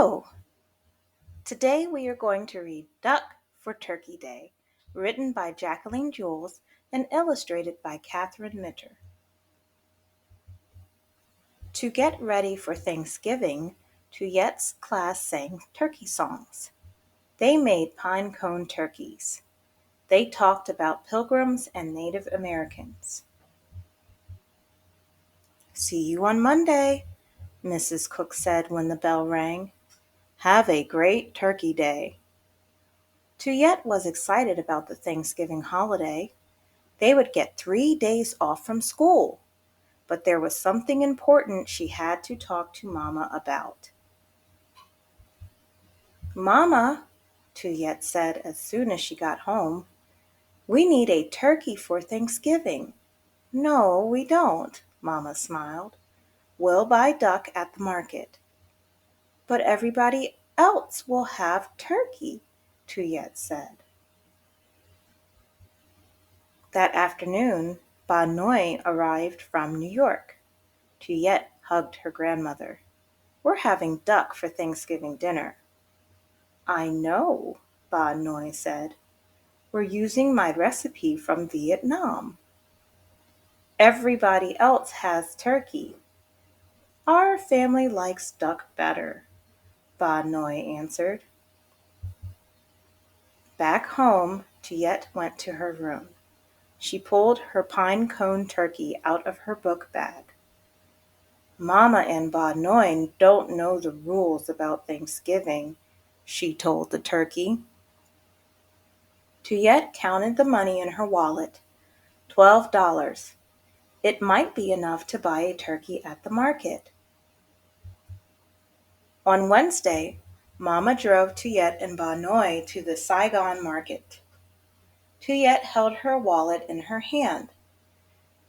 Hello! Today we are going to read Duck for Turkey Day, written by Jacqueline Jules and illustrated by Catherine Mitter. To get ready for Thanksgiving, Tuyette's class sang turkey songs. They made pine cone turkeys. They talked about pilgrims and Native Americans. See you on Monday, Mrs. Cook said when the bell rang. Have a great turkey day. Tuyette was excited about the Thanksgiving holiday. They would get 3 days off from school. But there was something important she had to talk to Mama about. Mama, Tuyette said as soon as she got home, we need a turkey for Thanksgiving. No, we don't, Mama smiled. We'll buy duck at the market. But everybody else will have turkey, Tuyette said. That afternoon, Ba Noi arrived from New York. Tuyette hugged her grandmother. We're having duck for Thanksgiving dinner. I know, Ba Noi said. We're using my recipe from Vietnam. Everybody else has turkey. Our family likes duck better, Ba Noi answered. Back home, Tuyette went to her room. She pulled her pine cone turkey out of her book bag. Mama and Ba Noi don't know the rules about Thanksgiving, she told the turkey. Tuyette counted the money in her wallet. $12. It might be enough to buy a turkey at the market. On Wednesday, Mama drove Tuyette and Ba Noi to the Saigon market. Tuyette held her wallet in her hand.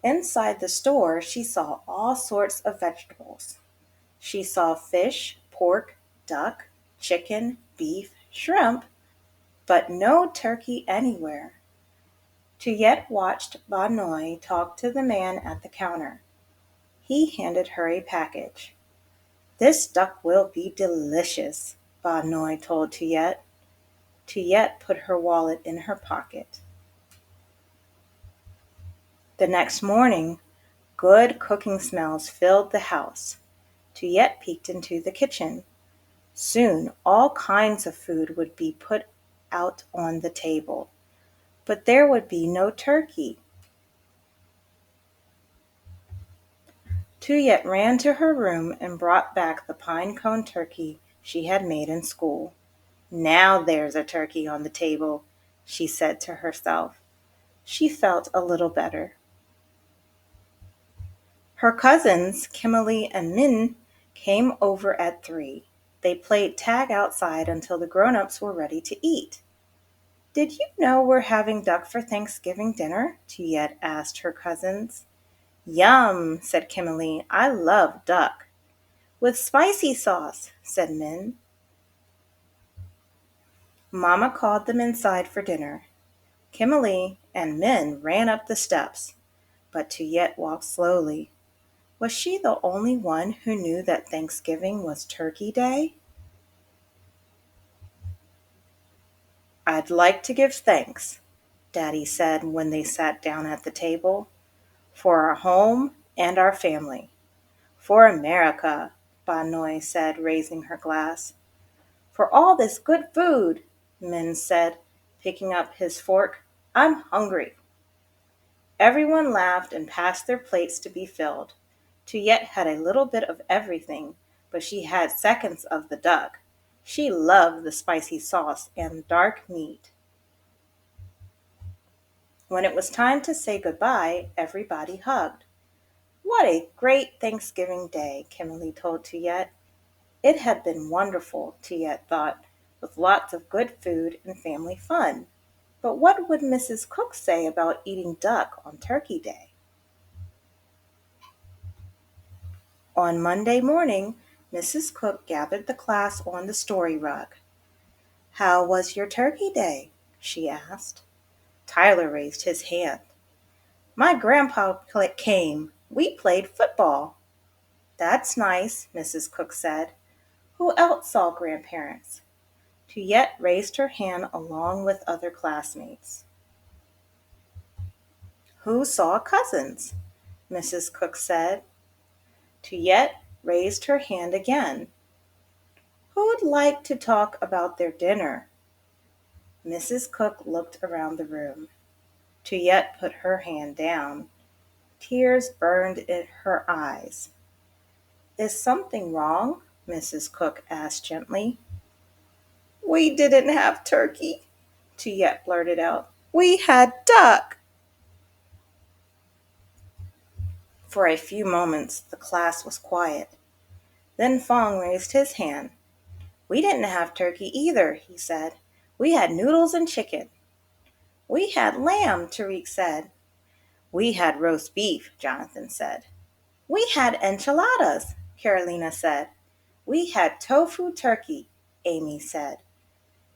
Inside the store, she saw all sorts of vegetables. She saw fish, pork, duck, chicken, beef, shrimp, but no turkey anywhere. Tuyette watched Ba Noi talk to the man at the counter. He handed her a package. This duck will be delicious, Ba Noi told Tuyette. Tuyette put her wallet in her pocket. The next morning, good cooking smells filled the house. Tuyette peeked into the kitchen. Soon all kinds of food would be put out on the table, but there would be no turkey. Tuyette ran to her room and brought back the pine cone turkey she had made in school. Now there's a turkey on the table, she said to herself. She felt a little better. Her cousins, Kimberly and Min, came over at 3. They played tag outside until the grown-ups were ready to eat. Did you know we're having duck for Thanksgiving dinner? Tuyette asked her cousins. Yum, said Kimberly. I love duck. With spicy sauce, said Min. Mama called them inside for dinner. Kimberly and Min ran up the steps, but Tuyette walked slowly. Was she the only one who knew that Thanksgiving was Turkey Day? I'd like to give thanks, Daddy said when they sat down at the table, for our home and our family. For America, Ba Noi said, raising her glass. For all this good food, Min said, picking up his fork. I'm hungry. Everyone laughed and passed their plates to be filled. Tuyette had a little bit of everything, but she had seconds of the duck. She loved the spicy sauce and dark meat. When it was time to say goodbye, everybody hugged. What a great Thanksgiving day, Kimberly told Tuyette. It had been wonderful, Tuyette thought, with lots of good food and family fun. But what would Mrs. Cook say about eating duck on Turkey Day? On Monday morning, Mrs. Cook gathered the class on the story rug. How was your Turkey Day? She asked. Tyler raised his hand. My grandpa came. We played football. That's nice, Mrs. Cook said. Who else saw grandparents? Tuyette raised her hand along with other classmates. Who saw cousins? Mrs. Cook said. Tuyette raised her hand again. Who'd like to talk about their dinner? Mrs. Cook looked around the room. Tuyette put her hand down. Tears burned in her eyes. Is something wrong? Mrs. Cook asked gently. We didn't have turkey, Tuyette blurted out. We had duck. For a few moments the class was quiet. Then Fong raised his hand. We didn't have turkey either, he said. We had noodles and chicken. We had lamb, Tariq said. We had roast beef, Jonathan said. We had enchiladas, Carolina said. We had tofu turkey, Amy said.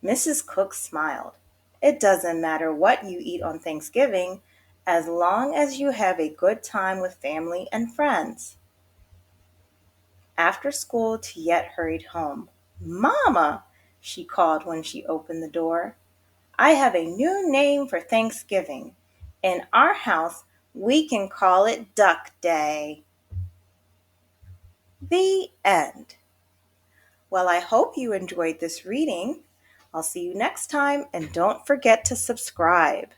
Mrs. Cook smiled. It doesn't matter what you eat on Thanksgiving, as long as you have a good time with family and friends. After school, Tiet hurried home. Mama, she called when she opened the door. I have a new name for Thanksgiving. In our house, we can call it Duck Day. The end. Well, I hope you enjoyed this reading. I'll see you next time, and don't forget to subscribe.